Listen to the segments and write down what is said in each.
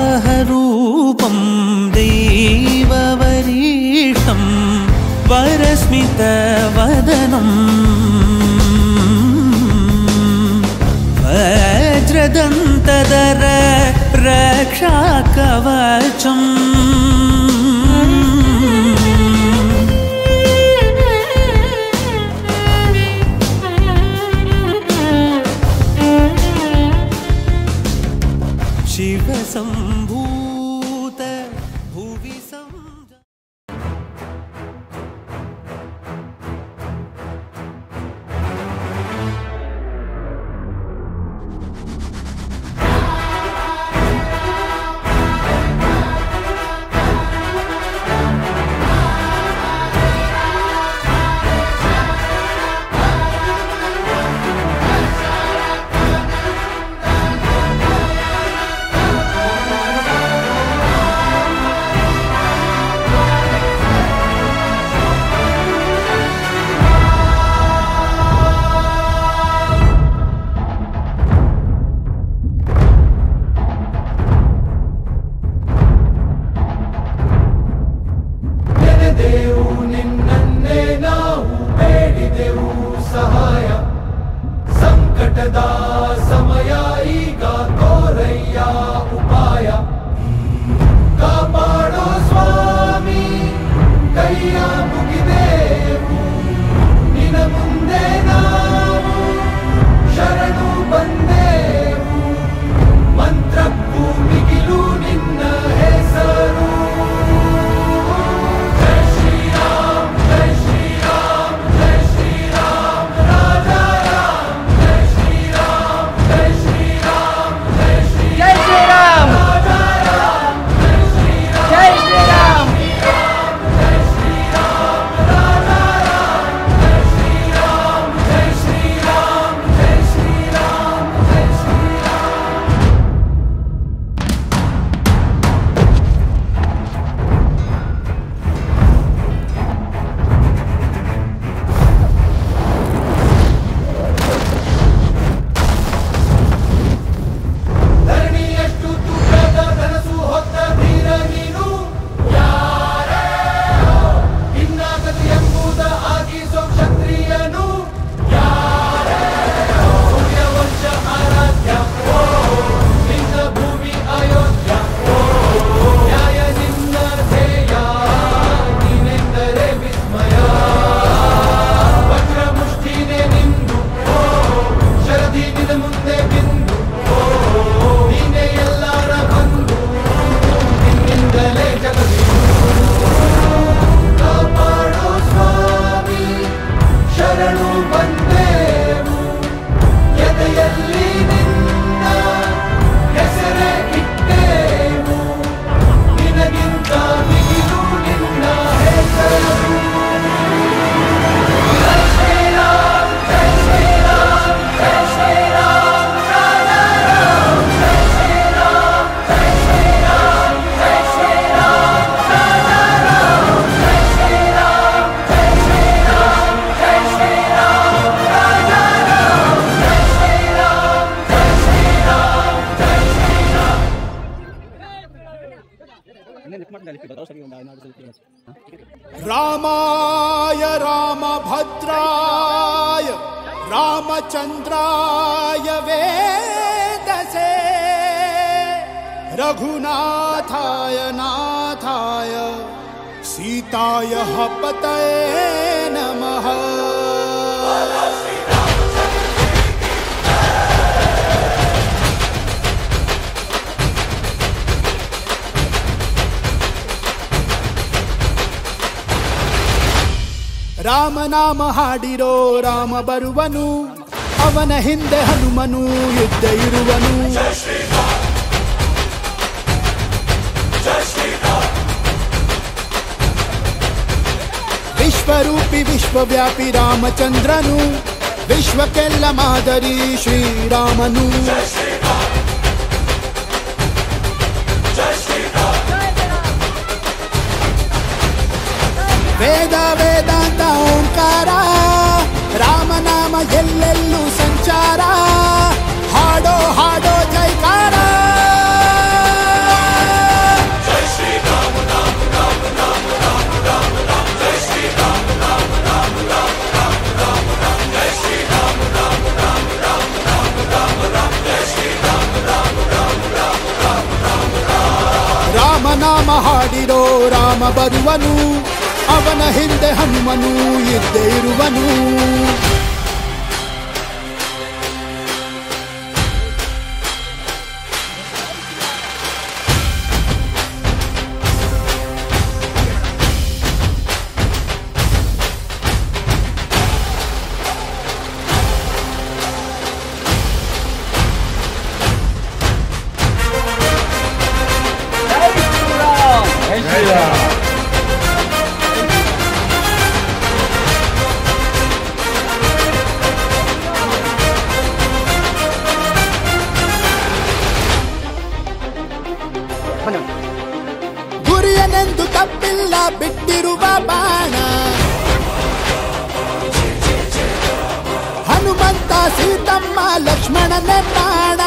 वराहरूपं दैववरीष्टं वरस्मितवदनं वज्रदन्तधर रक्षाकवचम् शिव संभूत भुवि ಸಮಯ ಈಗ ತೋರಯ್ಯ ಉಪಾಯ ಕಾಪಾಡೋ ಸ್ವಾಮಿ ಕೈಯ ಮುಗಿದೆವು ನಿನ ಮುಂದೆ ನಾವು ಶರಣು ಬಂದೆವು ಮಂತ್ರಕ್ಕೂ ಮಿಗಿಲು ನಿನ್ನ ಹೆಸರು ಜೈ ಶ್ರೀರಾಮ್ ಜೈ ಶ್ರೀರಾಮ್ ಜೈ ಶ್ರೀರಾಮ್ ರಾಜಾ ರಾಮ್ ಜೈ ಶ್ರೀರಾಮ್ रामाय रामभद्राय रामचन्द्राय वेदसे रघुनाथाय नाथाय सीताय पतये नमः। ರಾಮ ನಾಮ ಹಾಡಿರೋ ರಾಮ ಬರುವನು, ಅವನ ಹಿಂದೆ ಹನುಮನು ಯುದ್ಧ ಇರುವನು. ವಿಶ್ವರೂಪಿ ವಿಶ್ವವ್ಯಾಪಿ ರಾಮಚಂದ್ರನು, ವಿಶ್ವಕ್ಕೆಲ್ಲ ಮಾದರಿ ಶ್ರೀರಾಮನು. ವೇದ ವೇದಾಂತ ಓಂಕಾರ, ರಾಮನಾಮ ಎಲ್ಲೆಲ್ಲೂ ಸಂಚಾರ. ಹಾಡೋ ಹಾಡೋ ಜೈಕಾರ. ರಾಮನಾಮ ಹಾಡಿರೋ ರಾಮ ಬರುವನು, ಅವನ ಹಿಂದೆ ಹನುಮನು ಇದ್ದೇ ಇರುವನು. ಗುರಿಯನೆಂದು ತಪ್ಪಿಲ್ಲ ಬಿಟ್ಟಿರುವ ಬಾಣ, ಹನುಮಂತ ಸೀತಮ್ಮ ಲಕ್ಷ್ಮಣನೇ ಪ್ರಾಣ.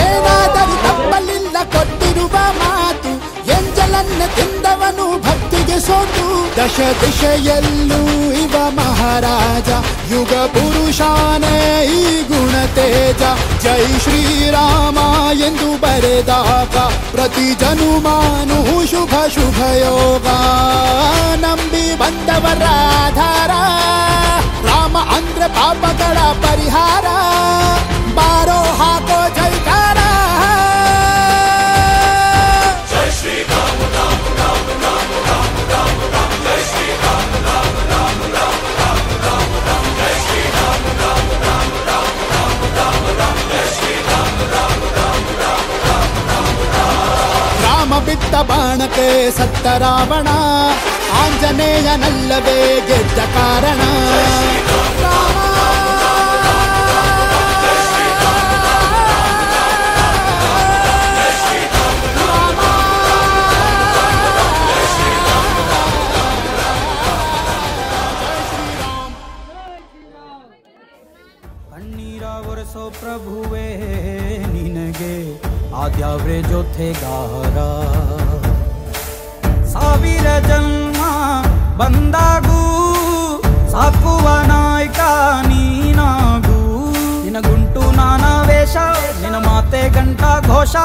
ಏನಾದರೂ ತಪ್ಪಲಿಲ್ಲ ಕೊಟ್ಟಿರುವ ಮಾತು, ಎಂಜಲನ್ನ ತಿಂದವನು ಭಕ್ತಿಗೆ ಸೋತು. ದಶ ದಿಶೆಯಲ್ಲೂ ಇವ ಮಹಾರಾಜ, ಯುಗ ಪುರುಷಾನೇ ಈ ಗುಣ ತೇಜ. ಜೈ ಶ್ರೀರಾಮ ಎಂದು ಬರೆದಾಗ ಪ್ರತಿ ಜನುಮಾನು ಶುಭ ಶುಭ ಯೋಗ. ನಂಬಿ ಬಂದವರ ಆಧಾರ, ರಾಮ ಅಂದ್ರೆ ಪಾಪಗಳ ಪರಿಹಾರ. ಬಾರೋ ಹಾಕೋ ಜೈಕಾರ. ಜೈ ಶ್ರೀರಾಮ ರಾಮ ರಾಮ ರಾಮ ರಾಮ ರಾಮ ರಾಮ. ಜೈ ಶ್ರೀರಾಮ ರಾಮ ರಾಮ ರಾಮ ರಾಮ ರಾಮ ರಾಮ. ಜೈ ಶ್ರೀರಾಮ ರಾಮ ರಾಮ ರಾಮ ರಾಮ ರಾಮ ರಾಮ. ಜೈ ಶ್ರೀರಾಮ ರಾಮ ರಾಮ ರಾಮ ರಾಮ ರಾಮ ರಾಮ. ರಾಮ ಬಿಟ್ಟ ಬಾಣಕ್ಕೆ ಸತ್ತ ರಾವಣ, ಆಂಜನೇಯನಲ್ಲವೇ ಗೆದ್ದ ಕಾರಣ. ಕಣ್ಣೀರ ಒರೆಸೋ ಪ್ರಭುವೇ ನಿನಗೆ ಆದ್ಯಾವ್ರೆ ಜೊತೆಗಾರ. ಸಾವಿರ ಜನ್ಮ ಬಂದಾಗೂ ಸಾಕುವ ನಾಯಕ ನೀನಾಗೂ. ನಿನಗುಂಟು ನಾನಾ ವೇಷ, ನಿನ್ನ ಮಾತೆ ಗಂಟ ಘೋಷ.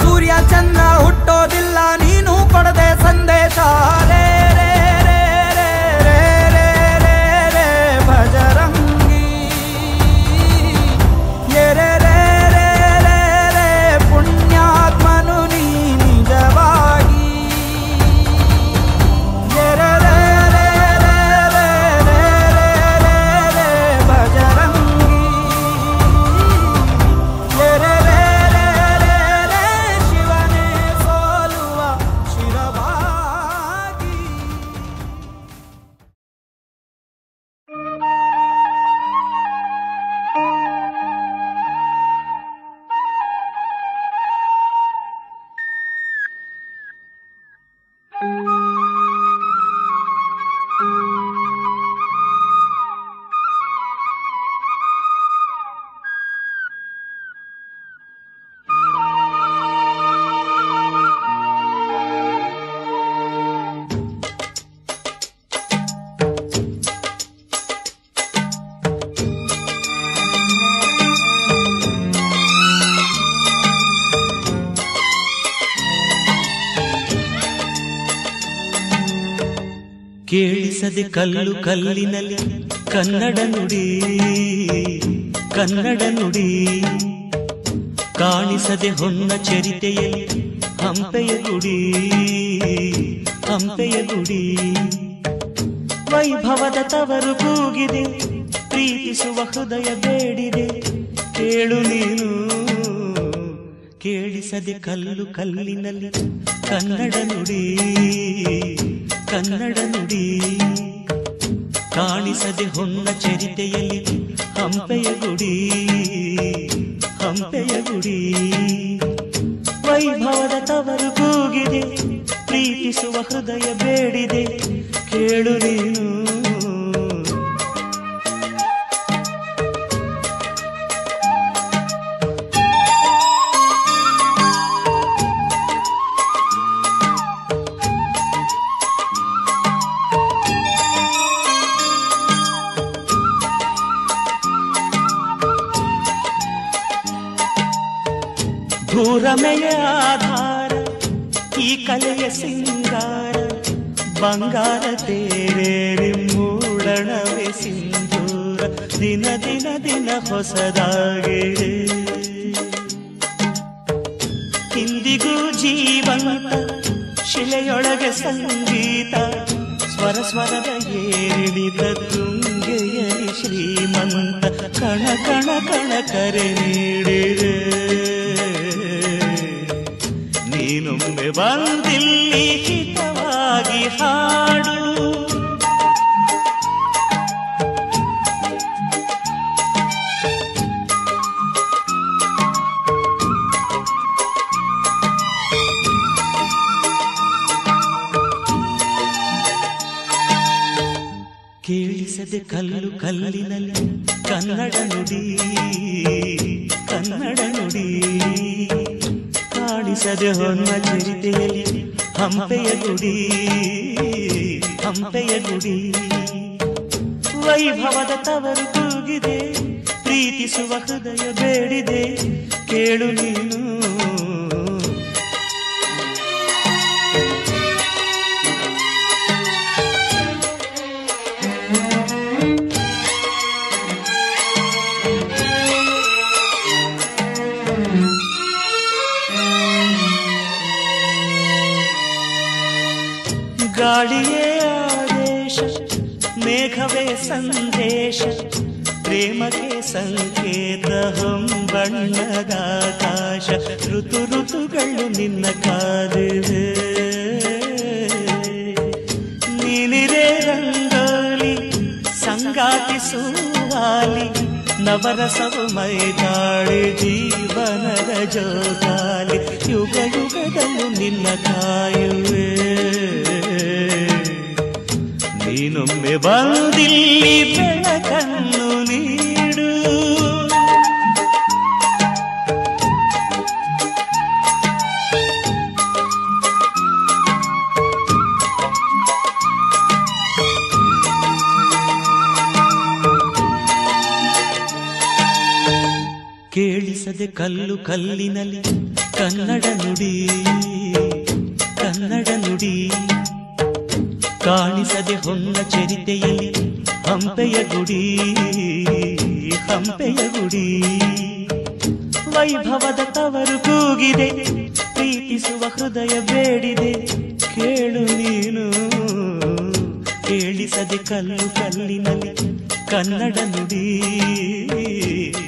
ಸೂರ್ಯ ಚಂದ್ರ ಹುಟ್ಟೋದಿಲ್ಲ ನೀನು ಕೊಡದೆ ಸಂದೇಶ. ರೇ ರೇ ರೇ ರೇ ರೇ ರೇ ರೇ ರೇ ಭಜರಂಗಿ. ರೇ ರೇ ರೇ ರೇ ರೇ ಪುಣ್ಯಾತ್ಮನು ನೀ ನಿಜವಾಗಿ. ರೇ ರೇ ರೇ ರೇ ರೇ ರೇ ರೇ ರೇ ಭಜರಂಗಿ. ರೇ ಕೇಳಿಸದೆ ಕಲ್ಲು ಕಲ್ಲಿನಲ್ಲಿ ಕನ್ನಡ ನುಡಿ ಕನ್ನಡ ನುಡಿ, ಕಾಣಿಸದೆ ಹೊನ್ನ ಚರಿತೆಯಲ್ಲಿ ಹಂಪೆಯ ಗುಡಿ ಹಂಪೆಯ ಗುಡಿ. ವೈಭವದ ತವರು ಕೂಗಿದೆ, ಪ್ರೀತಿಸುವ ಹೃದಯ ಬೇಡಿದೆ, ಕೇಳು ನೀನು. ಕೇಳಿಸದೆ ಕಲ್ಲು ಕಲ್ಲಿನಲ್ಲಿ ಕನ್ನಡ ನುಡಿ ಕನ್ನಡ ನುಡಿ, ಕಾಣಿಸದೆ ಹೊನ್ನ ಚರಿತೆಯಲ್ಲಿ ಹಂಪೆಯ ಗುಡಿ ಹಂಪೆಯ ಗುಡಿ. ವೈಭವದ ತವರು ಕೂಗಿದೆ, ಪ್ರೀತಿಸುವ ಹೃದಯ ಬೇಡಿದೆ, ಕೇಳು ನೀನು. ಭೂರಮೆಯ ಆಧಾರ ಈ ಕಲೆಯ ಸಿಂಗಾರ, ಬಂಗಾರ ತೇರೇರಿ ಮೂಡಣವೇ ಸಿಂಧೂರ, ದಿನ ದಿನ ದಿನ ಹೊಸದಾಗಿದೆ. ಇಂದಿಗೂ ಜೀವಂತ ಶಿಲೆಯೊಳಗೆ ಸಂಗೀತ, ಸ್ವರ ಸ್ವರದ ಏರಿಳಿದ ತುಂಗೆಯಲಿ ಶ್ರೀಮಂತ, ಕಣ ಕಣ ಕಣ ಕರೆ ನೀಡಿದೆ. ನೀನೊಮ್ಮೆ ಬಂದಿಲ್ಲಿ ಹಿತವಾಗಿ ಹಾಡು, ಕೇಳಿಸದೆ ಕಲ್ಲು ಕಲ್ಲಿನಲ್ಲಿ ಕನ್ನಡ ನುಡಿ ಕನ್ನಡ ನುಡಿ, ಕಾಣಿಸದೆ ಹೊನ್ನ ಚರಿತೆಯಲ್ಲಿ ಹಂಪೆಯ ಗುಡಿ ಹಂಪೆಯ ಗುಡಿ. ವೈಭವದ ತವರು ಕೂಗಿದೆ, ಪ್ರೀತಿಸುವ ಹೃದಯ ಬೇಡಿದೆ, ಕೇಳು ನೀನು. ಗಾಳಿಯೇ ಆದೇಶ, ಮೇಘವೇ ಸಂದೇಶ, ಪ್ರೇಮಕ್ಕೆ ಸಂಕೇತ ಹೊಂಬಣ್ಣದ ಆಕಾಶ, ಋತು ಋತುಗಳು ನಿನ್ನ ಕಾದಿವೆ. ನೀನಿರೇ ರಂಗೋಲಿ ಸಂಗಾತಿ ಸುವಾಲಿ, ನವರಸವು ಮೈದಾಳಿ ಜೀವನದ ಜೋಗಾಲಿ, ಯುಗ ಯುಗದಲ್ಲೂ ನಿನ್ನ ಕಾಯುವೆ. ನೀನೊಮ್ಮೆ ಬಂದಿಲ್ಲಿ ಬೆಳಕನ್ನು ನೀಡು, ಕೇಳಿಸದೆ ಕಲ್ಲು ಕಲ್ಲಿನಲ್ಲಿ ಕನ್ನಡ ನುಡಿ ಕನ್ನಡ ನುಡಿ, ಕಾಣಿಸದೆ ಹೊನ್ನ ಚರಿತೆಯಲ್ಲಿ ಹಂಪೆಯ ಗುಡಿ ಹಂಪೆಯ ಗುಡಿ. ವೈಭವದ ತವರು ಕೂಗಿದೆ, ಪ್ರೀತಿಸುವ ಹೃದಯ ಬೇಡಿದೆ, ಕೇಳು ನೀನು. ಕೇಳಿಸದೆ ಕಲ್ಲು ಕಲ್ಲಿನಲ್ಲಿ ಕನ್ನಡ ನುಡಿ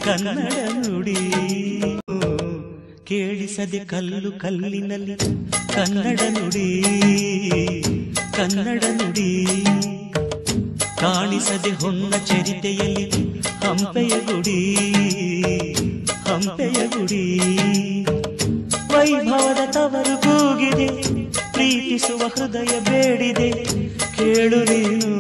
ಕನ್ನಡ ನುಡಿ, ಕೇಳಿಸದೆ ಕಲ್ಲು ಕಲ್ಲಿನಲ್ಲಿ ಕನ್ನಡ ನುಡಿ ಕನ್ನಡ ನುಡಿ, ಕಾಣಿಸದೆ ಹೊನ್ನ ಚರಿತೆಯಲ್ಲಿ ಹಂಪೆಯ ಗುಡಿ ಹಂಪೆಯ ಗುಡಿ. ವೈಭವದ ತವರು ಕೂಗಿದೆ, ಪ್ರೀತಿಸುವ ಹೃದಯ ಬೇಡಿದೆ, ಕೇಳು ನೀನು.